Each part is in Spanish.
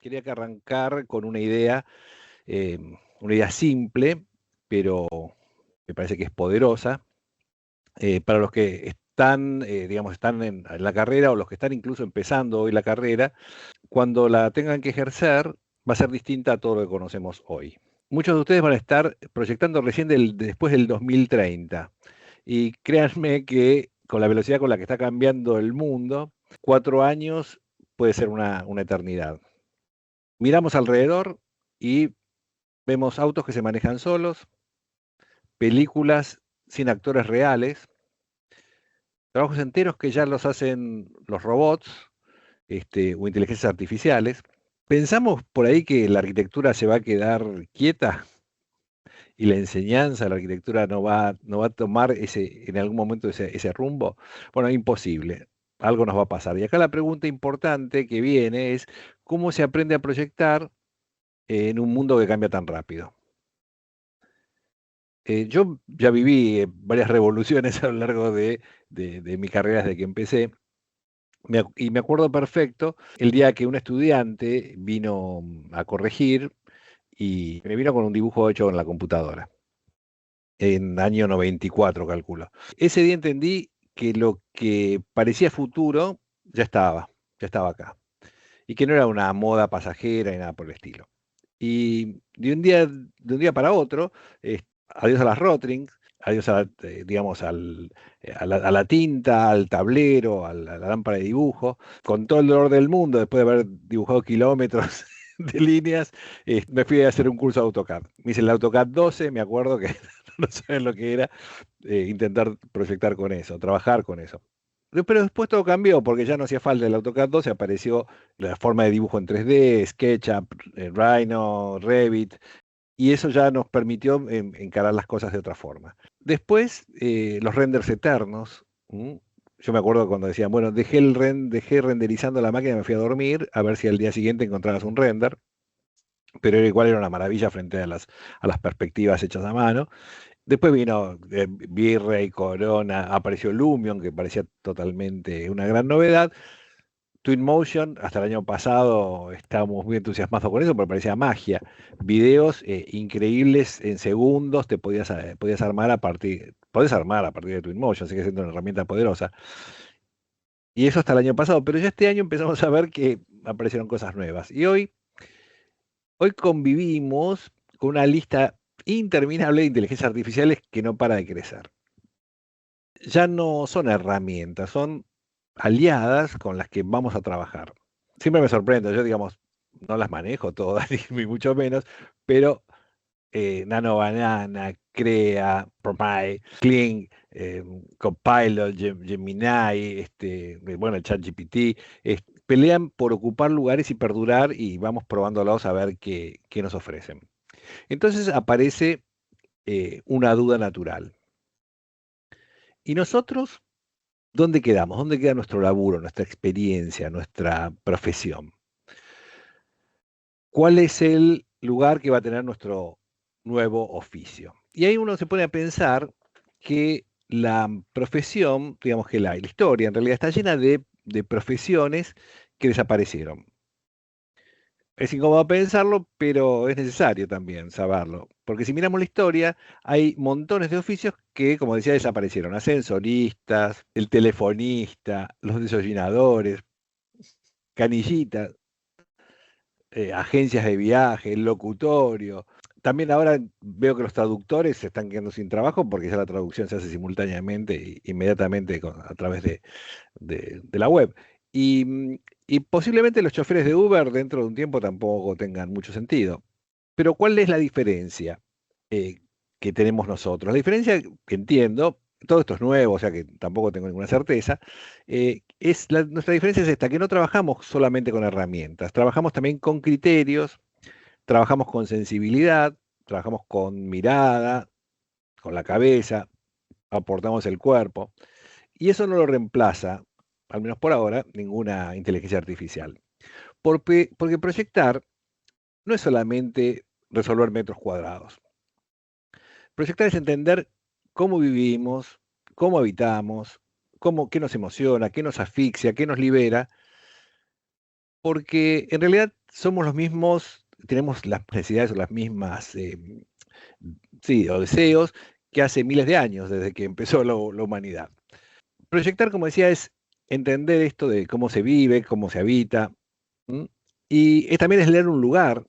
quería que arrancar con eh, una idea simple, pero me parece que es poderosa, para los que están, digamos, están en la carrera o los que están incluso empezando hoy la carrera, cuando la tengan que ejercer, va a ser distinta a todo lo que conocemos hoy. Muchos de ustedes van a estar proyectando recién después del 2030. Y créanme que con la velocidad con la que está cambiando el mundo, 4 años puede ser una eternidad. Miramos alrededor y vemos autos que se manejan solos, películas sin actores reales, trabajos enteros que ya los hacen los robots, o inteligencias artificiales. ¿Pensamos por ahí que la arquitectura se va a quedar quieta y la enseñanza, la arquitectura no va a tomar en algún momento ese rumbo? Bueno, imposible. Algo nos va a pasar. Y acá la pregunta importante que viene es, ¿cómo se aprende a proyectar en un mundo que cambia tan rápido? Yo ya viví varias revoluciones a lo largo de mi carrera desde que empecé. Y me acuerdo perfecto el día que un estudiante vino a corregir y me vino con un dibujo hecho en la computadora, en año 94, calculo. Ese día entendí que lo que parecía futuro ya estaba acá, y que no era una moda pasajera ni nada por el estilo. Y de un día para otro, adiós a las Rotring, adiós digamos, a la tinta, al tablero, a la lámpara de dibujo, con todo el dolor del mundo, después de haber dibujado kilómetros de líneas, me fui a hacer un curso de AutoCAD. Me hice el AutoCAD 12, me acuerdo que no saben lo que era, intentar proyectar con eso, trabajar con eso. Pero después todo cambió, porque ya no hacía falta el AutoCAD 12, apareció la forma de dibujo en 3D, SketchUp, Rhino, Revit, y eso ya nos permitió encarar las cosas de otra forma. Después, los renders eternos. Yo me acuerdo cuando decían, bueno, dejé renderizando la máquina y me fui a dormir, a ver si al día siguiente encontrabas un render, pero igual era una maravilla frente a las perspectivas hechas a mano. Después vino V-Ray, Corona, apareció Lumion, que parecía totalmente una gran novedad. Twinmotion, hasta el año pasado estábamos muy entusiasmados con eso, porque parecía magia. Videos increíbles en segundos, podés armar a partir de Twinmotion, sigue siendo una herramienta poderosa. Y eso hasta el año pasado, pero ya este año empezamos a ver que aparecieron cosas nuevas. Y hoy convivimos con una lista interminable de inteligencias artificiales que no para de crecer. Ya no son herramientas, son aliadas con las que vamos a trabajar. Siempre me sorprendo, yo digamos, no las manejo todas, ni mucho menos, pero Nano Banana, Crea, Promai, Kling, Copilot, Gemini, bueno, el ChatGPT, pelean por ocupar lugares y perdurar y vamos probándolos a ver qué nos ofrecen. Entonces aparece una duda natural. ¿Y nosotros dónde quedamos? ¿Dónde queda nuestro laburo, nuestra experiencia, nuestra profesión? ¿Cuál es el lugar que va a tener nuestro nuevo oficio? Y ahí uno se pone a pensar que la profesión, digamos que la historia en realidad está llena de profesiones que desaparecieron. Es incómodo pensarlo, pero es necesario también saberlo. Porque si miramos la historia, hay montones de oficios que, como decía, desaparecieron. Ascensoristas, el telefonista, los desollinadores, canillitas, agencias de viaje, el locutorio. También ahora veo que los traductores se están quedando sin trabajo porque ya la traducción se hace simultáneamente e inmediatamente a través de la web. Y posiblemente los choferes de Uber dentro de un tiempo tampoco tengan mucho sentido. Pero ¿cuál es la diferencia eh, que tenemos nosotros? La diferencia que entiendo, todo esto es nuevo, o sea que tampoco tengo ninguna certeza, nuestra diferencia es esta, que no trabajamos solamente con herramientas, trabajamos también con criterios, trabajamos con sensibilidad, trabajamos con mirada, con la cabeza, aportamos el cuerpo, y eso no lo reemplaza, al menos por ahora, ninguna inteligencia artificial. Porque proyectar no es solamente resolver metros cuadrados. Proyectar es entender cómo vivimos, cómo habitamos, qué nos emociona, qué nos asfixia, qué nos libera, porque en realidad somos los mismos, tenemos las necesidades o las mismas, sí, o deseos que hace miles de años, desde que empezó la humanidad. Proyectar, como decía, es entender esto de cómo se vive, cómo se habita, ¿m? Y también es leer un lugar,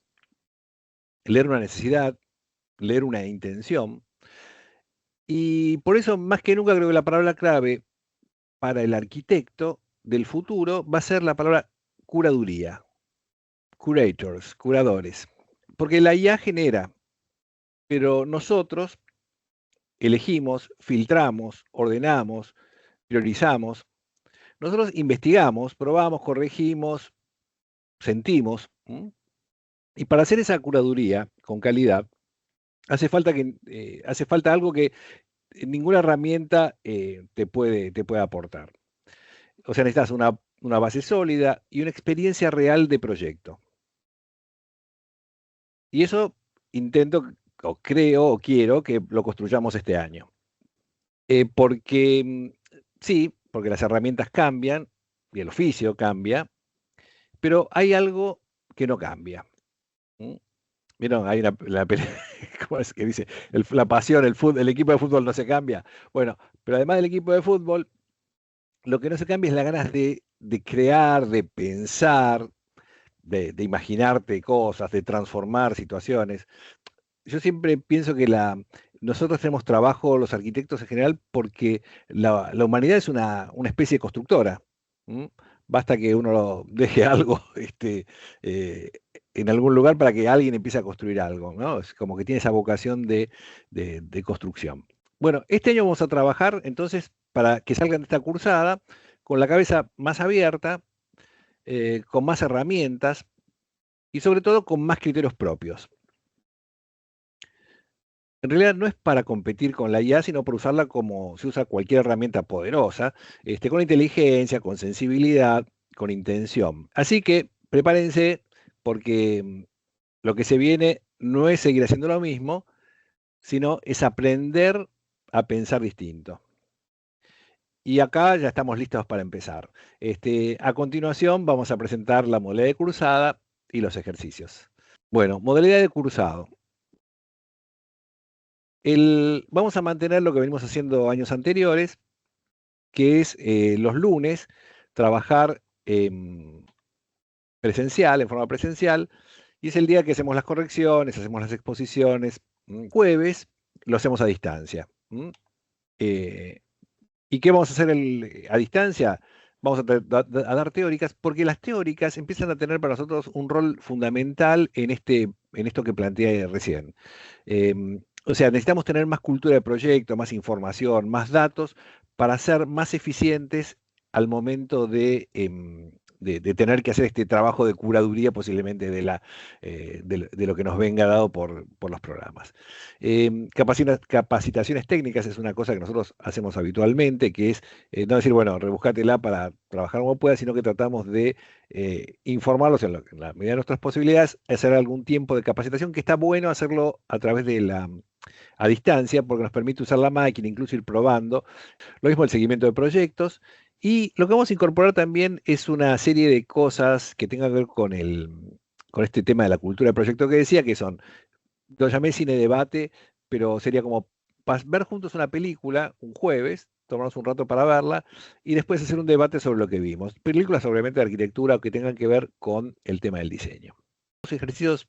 leer una necesidad, leer una intención. Y por eso, más que nunca, creo que la palabra clave para el arquitecto del futuro va a ser la palabra curaduría, curators, curadores. Porque la IA genera, pero nosotros elegimos, filtramos, ordenamos, priorizamos. Nosotros investigamos, probamos, corregimos, sentimos. Y para hacer esa curaduría con calidad, hace falta algo que ninguna herramienta te puede aportar. O sea, necesitas una base sólida y una experiencia real de proyecto. Y eso intento, o creo, o quiero que lo construyamos este año. Porque sí, porque las herramientas cambian y el oficio cambia, pero hay algo que no cambia. ¿Mm? ¿Vieron? Hay ¿cómo es que dice? La pasión, el equipo de fútbol no se cambia. Bueno, pero además del equipo de fútbol, lo que no se cambia es las ganas de crear, de pensar, de imaginarte cosas, de transformar situaciones. Yo siempre pienso que nosotros tenemos trabajo, los arquitectos en general, porque la humanidad es una especie constructora. ¿M? Basta que uno deje algo eh, en algún lugar para que alguien empiece a construir algo, ¿no? Es como que tiene esa vocación de construcción. Bueno, este año vamos a trabajar entonces para que salgan de esta cursada con la cabeza más abierta, con más herramientas y sobre todo con más criterios propios. En realidad no es para competir con la IA, sino para usarla como se usa cualquier herramienta poderosa, con inteligencia, con sensibilidad, con intención. Así que prepárense porque lo que se viene no es seguir haciendo lo mismo, sino es aprender a pensar distinto. Y acá ya estamos listos para empezar. A continuación vamos a presentar la modalidad de cursada y los ejercicios. Bueno, modalidad de cursado. Vamos a mantener lo que venimos haciendo años anteriores, que es los lunes trabajar presencial, en forma presencial, y es el día que hacemos las correcciones, hacemos las exposiciones. Jueves lo hacemos a distancia. Eh, ¿Y qué vamos a hacer a distancia? Vamos a dar teóricas, porque las teóricas empiezan a tener para nosotros un rol fundamental en esto que planteé recién. O sea, necesitamos tener más cultura de proyecto, más información, más datos para ser más eficientes al momento de tener que hacer este trabajo de curaduría posiblemente de lo que nos venga dado por los programas. Capacitaciones técnicas es una cosa que nosotros hacemos habitualmente, que es no decir, bueno, rebuscátela para trabajar como puedas, sino que tratamos de informarlos en la medida de nuestras posibilidades, hacer algún tiempo de capacitación, que está bueno hacerlo a través a distancia, porque nos permite usar la máquina, incluso ir probando. Lo mismo el seguimiento de proyectos. Y lo que vamos a incorporar también es una serie de cosas que tengan que ver con este tema de la cultura de proyecto que decía, que son, lo llamé cine debate, pero sería como ver juntos una película un jueves, tomarnos un rato para verla y después hacer un debate sobre lo que vimos. Películas obviamente de arquitectura o que tengan que ver con el tema del diseño. Los ejercicios,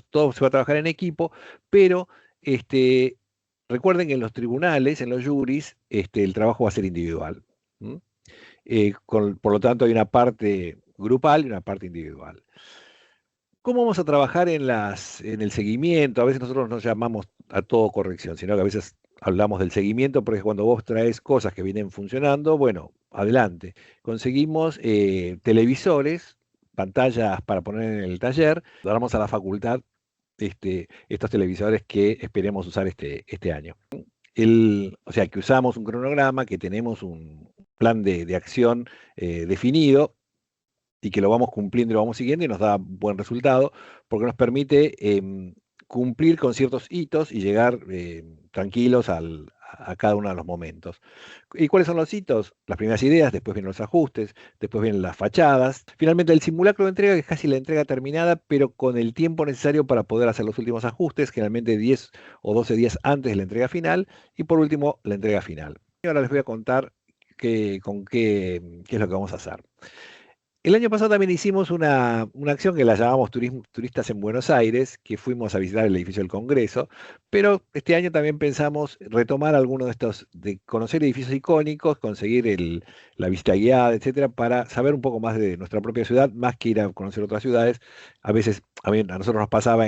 todo se va a trabajar en equipo, pero recuerden que en los tribunales, en los juris, el trabajo va a ser individual. Por lo tanto, hay una parte grupal y una parte individual. ¿Cómo vamos a trabajar en el seguimiento? A veces nosotros nos llamamos a todo corrección, sino que a veces hablamos del seguimiento, porque cuando vos traes cosas que vienen funcionando, bueno, adelante. Conseguimos televisores, pantallas para poner en el taller, damos a la facultad estos televisores que esperemos usar este año. O sea, que usamos un cronograma, que tenemos un plan de acción definido y que lo vamos cumpliendo y lo vamos siguiendo y nos da buen resultado porque nos permite cumplir con ciertos hitos y llegar tranquilos a cada uno de los momentos. ¿Y cuáles son los hitos? Las primeras ideas, después vienen los ajustes, después vienen las fachadas. Finalmente el simulacro de entrega, que es casi la entrega terminada, pero con el tiempo necesario para poder hacer los últimos ajustes, generalmente 10 o 12 días antes de la entrega final. Y por último, la entrega final. Y ahora les voy a contar qué es lo que vamos a hacer. El año pasado también hicimos una acción que la llamamos Turistas en Buenos Aires, que fuimos a visitar el edificio del Congreso, pero este año también pensamos retomar algunos de estos, de conocer edificios icónicos, conseguir la visita guiada, etcétera, para saber un poco más de nuestra propia ciudad, más que ir a conocer otras ciudades. A veces, a nosotros nos pasaba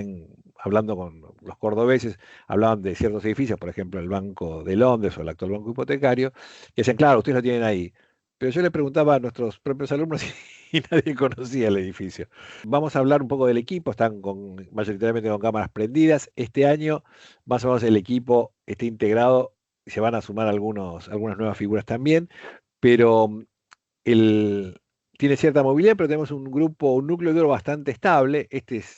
hablando con los cordobeses, hablaban de ciertos edificios, por ejemplo, el Banco de Londres o el actual Banco Hipotecario, y decían, claro, ustedes lo tienen ahí. Pero yo le preguntaba a nuestros propios alumnos y nadie conocía el edificio. Vamos a hablar un poco del equipo, están mayoritariamente con cámaras prendidas. Este año, más o menos, el equipo está integrado y se van a sumar algunas nuevas figuras también, pero tiene cierta movilidad, pero tenemos un núcleo duro bastante estable.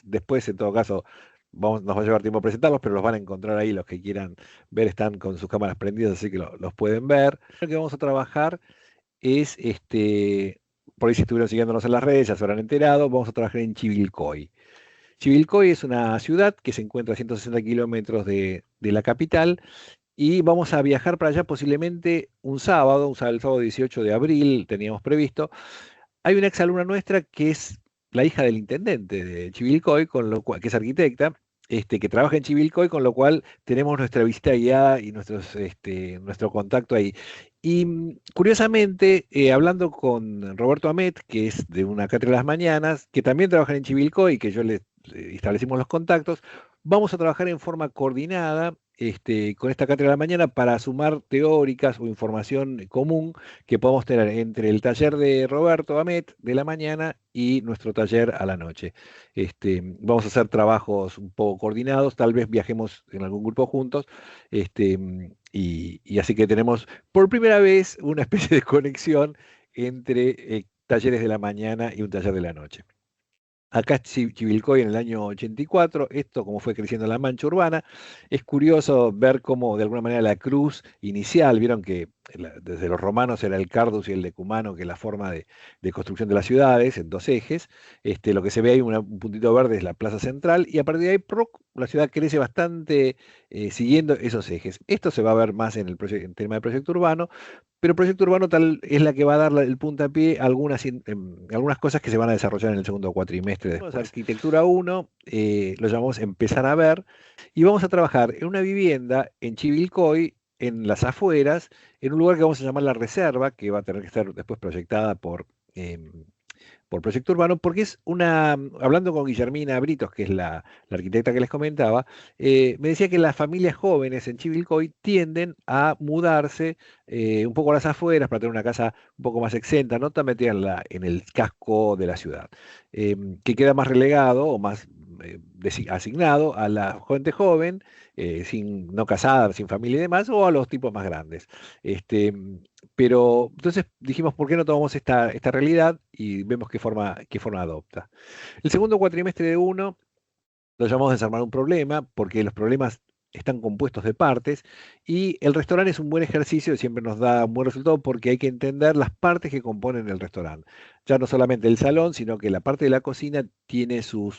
Después, en todo caso, nos va a llevar tiempo presentarlos, pero los van a encontrar ahí, los que quieran ver están con sus cámaras prendidas, así que los pueden ver. Lo que vamos a trabajar es, por ahí si estuvieron siguiéndonos en las redes, ya se habrán enterado, vamos a trabajar en Chivilcoy. Chivilcoy es una ciudad que se encuentra a 160 kilómetros de la capital y vamos a viajar para allá posiblemente un sábado, el sábado 18 de abril, teníamos previsto. Hay una exalumna nuestra que es la hija del intendente de Chivilcoy, que es arquitecta, que trabaja en Chivilcoy, con lo cual tenemos nuestra visita guiada y nuestro contacto ahí. Y curiosamente, hablando con Roberto Amet, que es de una cátedra de las mañanas, que también trabaja en Chivilcoy, que yo le establecimos los contactos, vamos a trabajar en forma coordinada con esta cátedra de la mañana para sumar teóricas o información común que podamos tener entre el taller de Roberto Amet de la mañana y nuestro taller a la noche. Vamos a hacer trabajos un poco coordinados, tal vez viajemos en algún grupo juntos, y así que tenemos por primera vez una especie de conexión entre talleres de la mañana y un taller de la noche. Acá es Chivilcoy en el año 84, esto como fue creciendo la mancha urbana. Es curioso ver cómo de alguna manera la cruz inicial, vieron que desde los romanos era el cardus y el decumano, que es la forma de construcción de las ciudades en dos ejes. Lo que se ve ahí, un puntito verde, es la plaza central, y a partir de ahí la ciudad crece bastante siguiendo esos ejes. Esto se va a ver más en tema de proyecto urbano, pero Proyecto Urbano tal es la que va a dar el puntapié a algunas cosas que se van a desarrollar en el segundo cuatrimestre después. Arquitectura 1, lo llamamos Empezar a Ver, y vamos a trabajar en una vivienda en Chivilcoy, en las afueras, en un lugar que vamos a llamar La Reserva, que va a tener que estar después proyectada por Proyecto Urbano, porque hablando con Guillermina Britos, que es la arquitecta que les comentaba, me decía que las familias jóvenes en Chivilcoy tienden a mudarse un poco a las afueras para tener una casa un poco más exenta, no tan metida en el casco de la ciudad, que queda más relegado o más asignado a la gente joven, no casada, sin familia y demás, o a los tipos más grandes. Este, pero entonces dijimos, ¿por qué no tomamos esta realidad y vemos qué forma adopta? El segundo cuatrimestre de uno lo llamamos desarmar un problema, porque los problemas están compuestos de partes, y el restaurante es un buen ejercicio, siempre nos da un buen resultado porque hay que entender las partes que componen el restaurante. Ya no solamente el salón, sino que la parte de la cocina tiene su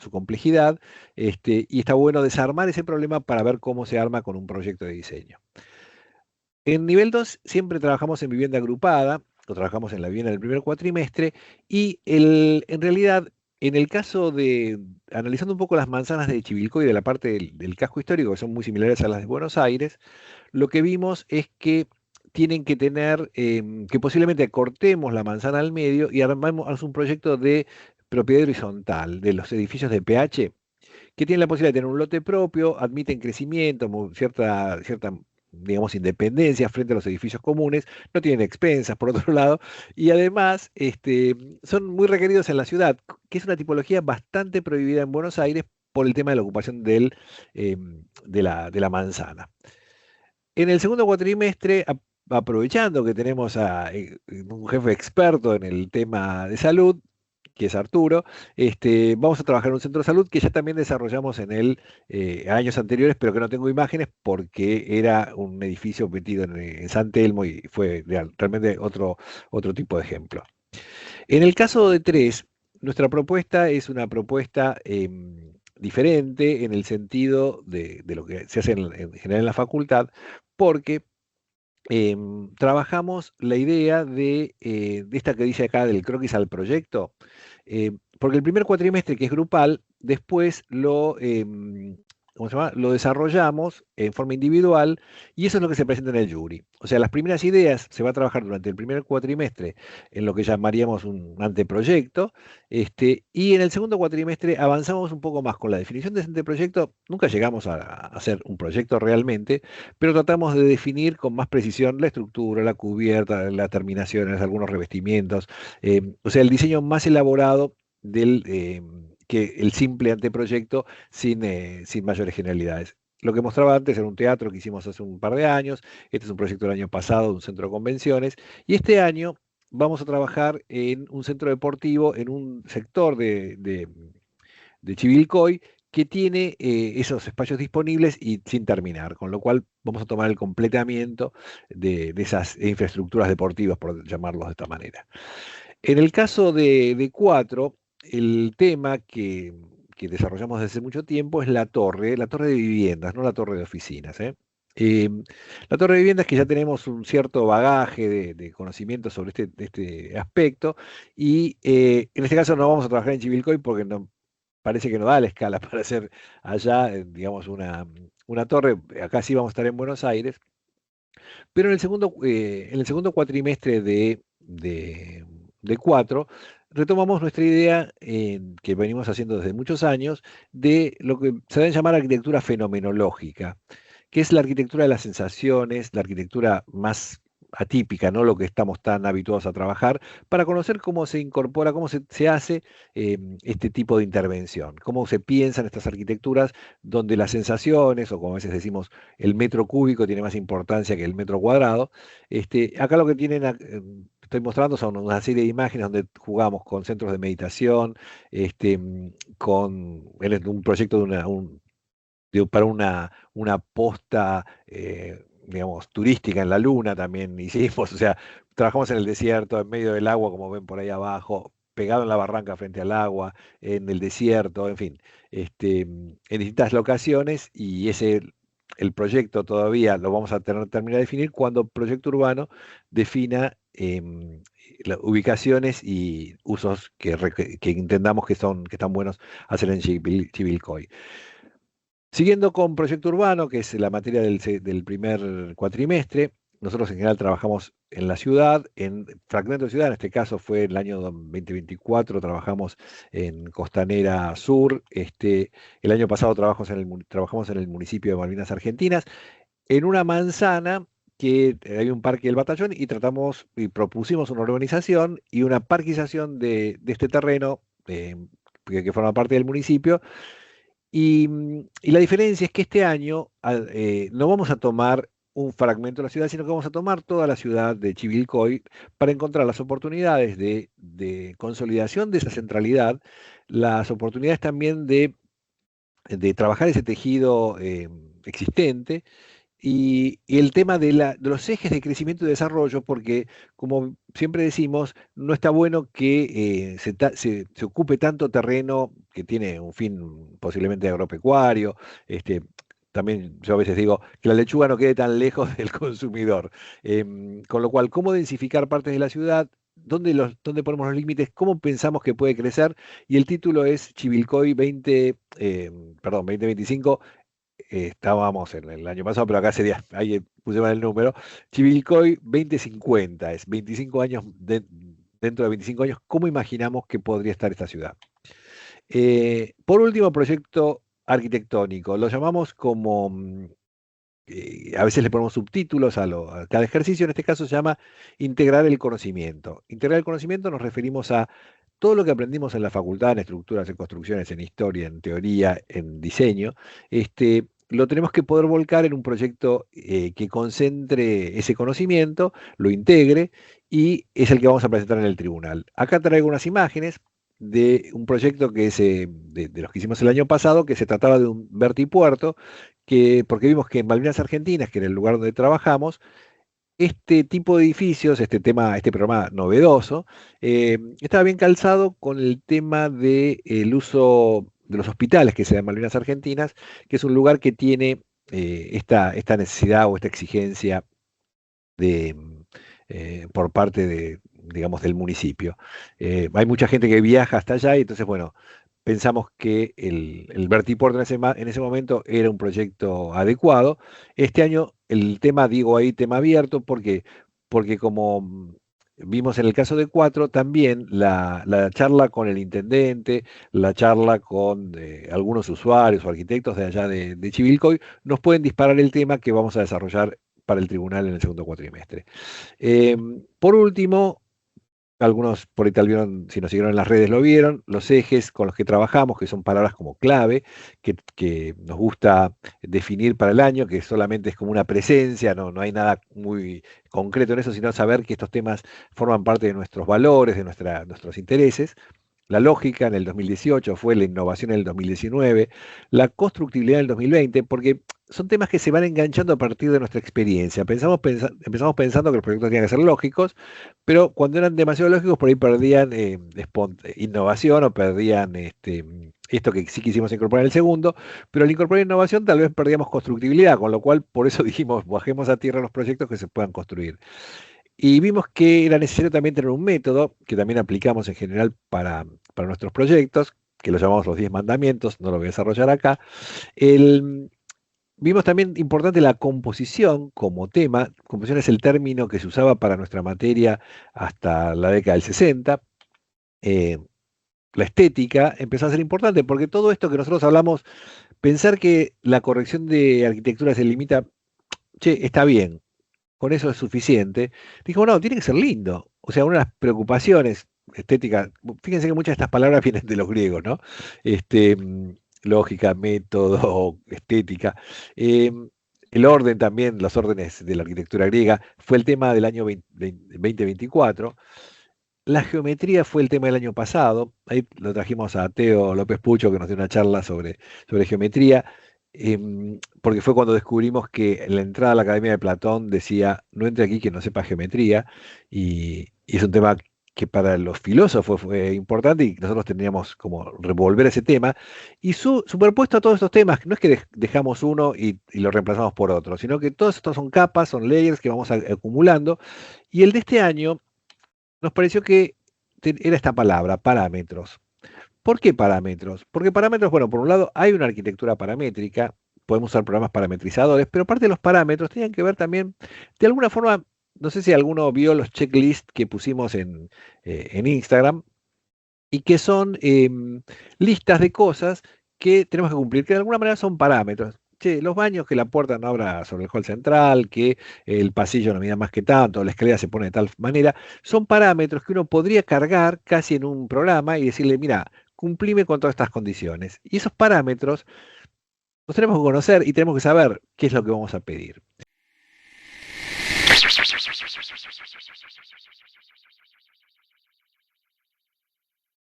complejidad, y está bueno desarmar ese problema para ver cómo se arma con un proyecto de diseño. En nivel 2 siempre trabajamos en vivienda agrupada, o trabajamos en la vivienda del primer cuatrimestre, y en realidad, en el caso analizando un poco las manzanas de Chivilcoy y de la parte del casco histórico, que son muy similares a las de Buenos Aires, lo que vimos es que tienen que tener, que posiblemente cortemos la manzana al medio y armamos un proyecto de propiedad horizontal de los edificios de PH, que tienen la posibilidad de tener un lote propio, admiten crecimiento, cierta, digamos, independencia frente a los edificios comunes, no tienen expensas, por otro lado, y además son muy requeridos en la ciudad, que es una tipología bastante prohibida en Buenos Aires por el tema de la ocupación de la manzana. En el segundo cuatrimestre, aprovechando que tenemos a un jefe experto en el tema de salud, que es Arturo. Vamos a trabajar en un centro de salud que ya también desarrollamos años anteriores, pero que no tengo imágenes porque era un edificio metido en San Telmo y fue realmente otro tipo de ejemplo. En el caso de 3, nuestra propuesta es una propuesta diferente en el sentido de lo que se hace en general en la facultad, porque trabajamos la idea de esta que dice acá del croquis al proyecto, porque el primer cuatrimestre, que es grupal, después ¿cómo se llama? Lo desarrollamos en forma individual y eso es lo que se presenta en el jury. O sea, las primeras ideas se va a trabajar durante el primer cuatrimestre en lo que llamaríamos un anteproyecto, y en el segundo cuatrimestre avanzamos un poco más con la definición de ese anteproyecto. Nunca llegamos a hacer un proyecto realmente, pero tratamos de definir con más precisión la estructura, la cubierta, las terminaciones, algunos revestimientos, o sea, el diseño más elaborado que el simple anteproyecto sin mayores generalidades. Lo que mostraba antes era un teatro que hicimos hace un par de años, este es un proyecto del año pasado de un centro de convenciones, y este año vamos a trabajar en un centro deportivo, en un sector de Chivilcoy, que tiene esos espacios disponibles y sin terminar, con lo cual vamos a tomar el completamiento de esas infraestructuras deportivas, por llamarlos de esta manera. En el caso de 4, el tema que desarrollamos desde hace mucho tiempo es la torre de viviendas, no la torre de oficinas, ¿eh? Eh, la torre de viviendas, que ya tenemos un cierto bagaje de conocimiento sobre este aspecto, y en este caso no vamos a trabajar en Chivilcoy porque parece que no da la escala para hacer allá, digamos, una torre. Acá sí vamos a estar en Buenos Aires, pero en el segundo cuatrimestre de 4, retomamos nuestra idea que venimos haciendo desde muchos años de lo que se debe llamar arquitectura fenomenológica, que es la arquitectura de las sensaciones, la arquitectura más atípica, no lo que estamos tan habituados a trabajar, para conocer cómo se incorpora, cómo se hace este tipo de intervención, cómo se piensan estas arquitecturas donde las sensaciones, o como a veces decimos, el metro cúbico tiene más importancia que el metro cuadrado. Acá lo que estoy mostrando son una serie de imágenes donde jugamos con centros de meditación, en un proyecto para una posta, digamos, turística en la luna también hicimos, o sea, trabajamos en el desierto, en medio del agua, como ven por ahí abajo, pegado en la barranca frente al agua, en el desierto, en fin, en distintas locaciones, y el proyecto todavía lo vamos a terminar de definir cuando Proyecto Urbano defina las ubicaciones y usos que entendamos que están buenos hacer en Chivilcoy. Siguiendo con Proyecto Urbano, que es la materia del primer cuatrimestre, nosotros en general trabajamos en la ciudad, en fragmentos de ciudad, en este caso fue el año 2024, trabajamos en Costanera Sur, el año pasado trabajamos en el municipio de Malvinas Argentinas, en una manzana que hay un parque del Batallón, y tratamos y propusimos una urbanización y una parquización de este terreno que forma parte del municipio, y la diferencia es que este año no vamos a tomar un fragmento de la ciudad, sino que vamos a tomar toda la ciudad de Chivilcoy para encontrar las oportunidades de consolidación de esa centralidad, las oportunidades también de trabajar ese tejido existente, y el tema de los ejes de crecimiento y desarrollo, porque como siempre decimos, no está bueno que se ocupe tanto terreno que tiene un fin posiblemente agropecuario. También yo a veces digo que la lechuga no quede tan lejos del consumidor. Con lo cual, ¿cómo densificar partes de la ciudad? ¿Dónde ponemos los límites? ¿Cómo pensamos que puede crecer? Y el título es Chivilcoy 2025. Estábamos en el año pasado, pero acá sería, ahí puse mal el número. Chivilcoy 2050, es 25 años, dentro de 25 años, ¿cómo imaginamos que podría estar esta ciudad? Por último, proyecto arquitectónico, lo llamamos como, a veces le ponemos subtítulos a cada ejercicio, en este caso se llama integrar el conocimiento. Integrar el conocimiento nos referimos a todo lo que aprendimos en la facultad, en estructuras, en construcciones, en historia, en teoría, en diseño, lo tenemos que poder volcar en un proyecto que concentre ese conocimiento, lo integre, y es el que vamos a presentar en el tribunal. Acá traigo unas imágenes de un proyecto de los que hicimos el año pasado, que se trataba de un vertipuerto, porque vimos que en Malvinas Argentinas, que era el lugar donde trabajamos, este tipo de edificios, este programa novedoso, estaba bien calzado con el tema del uso de los hospitales que se dan en Malvinas Argentinas, que es un lugar que tiene esta necesidad o esta exigencia de, por parte de, digamos, del municipio. Hay mucha gente que viaja hasta allá y entonces, bueno, pensamos que el vertipuerto en ese momento era un proyecto adecuado. Este año el tema, digo ahí, tema abierto, porque como vimos en el caso de Cuatro, también la charla con el intendente, la charla con algunos usuarios o arquitectos de allá de Chivilcoy, nos pueden disparar el tema que vamos a desarrollar para el tribunal en el segundo cuatrimestre. Por último, algunos por ahí tal vieron, si nos siguieron en las redes lo vieron, los ejes con los que trabajamos, que son palabras como clave, que nos gusta definir para el año, que solamente es como una presencia, no hay nada muy concreto en eso, sino saber que estos temas forman parte de nuestros valores, de nuestros intereses. La lógica en el 2018 fue la innovación en el 2019, la constructibilidad en el 2020, porque son temas que se van enganchando a partir de nuestra experiencia. Empezamos pensando que los proyectos tenían que ser lógicos, pero cuando eran demasiado lógicos, por ahí perdían innovación o perdían esto que sí quisimos incorporar en el segundo, pero al incorporar innovación tal vez perdíamos constructibilidad, con lo cual por eso dijimos, bajemos a tierra los proyectos que se puedan construir. Y vimos que era necesario también tener un método que también aplicamos en general para nuestros proyectos, que lo llamamos los 10 mandamientos, no lo voy a desarrollar acá. El, Vimos también importante la composición como tema. Composición es el término que se usaba para nuestra materia hasta la década del 60. Eh, la estética empezó a ser importante porque todo esto que nosotros hablamos, pensar que la corrección de arquitectura se limita, che, está bien, con eso es suficiente. Dijo, no, tiene que ser lindo. O sea, una de las preocupaciones estéticas, fíjense que muchas de estas palabras vienen de los griegos, ¿no? Lógica, método, estética. El orden también, los órdenes de la arquitectura griega, fue el tema del año 2024. La geometría fue el tema del año pasado. Ahí lo trajimos a Teo López Pucho, que nos dio una charla sobre geometría, porque fue cuando descubrimos que en la entrada a la Academia de Platón decía, no entre aquí que no sepa geometría, y es un tema que para los filósofos fue importante y nosotros teníamos como revolver ese tema. Y superpuesto a todos estos temas, no es que dejamos uno y lo reemplazamos por otro, sino que todos estos son capas, son layers que vamos acumulando. Y el de este año nos pareció que era esta palabra, parámetros. ¿Por qué parámetros? Porque parámetros, bueno, por un lado hay una arquitectura paramétrica, podemos usar programas parametrizadores, pero parte de los parámetros tenían que ver también, de alguna forma, no sé si alguno vio los checklists que pusimos en Instagram, y que son listas de cosas que tenemos que cumplir, que de alguna manera son parámetros. Che, los baños, que la puerta no abra sobre el hall central, que el pasillo no mida más que tanto, la escalera se pone de tal manera, son parámetros que uno podría cargar casi en un programa y decirle, mira, cumplime con todas estas condiciones. Y esos parámetros los tenemos que conocer y tenemos que saber qué es lo que vamos a pedir.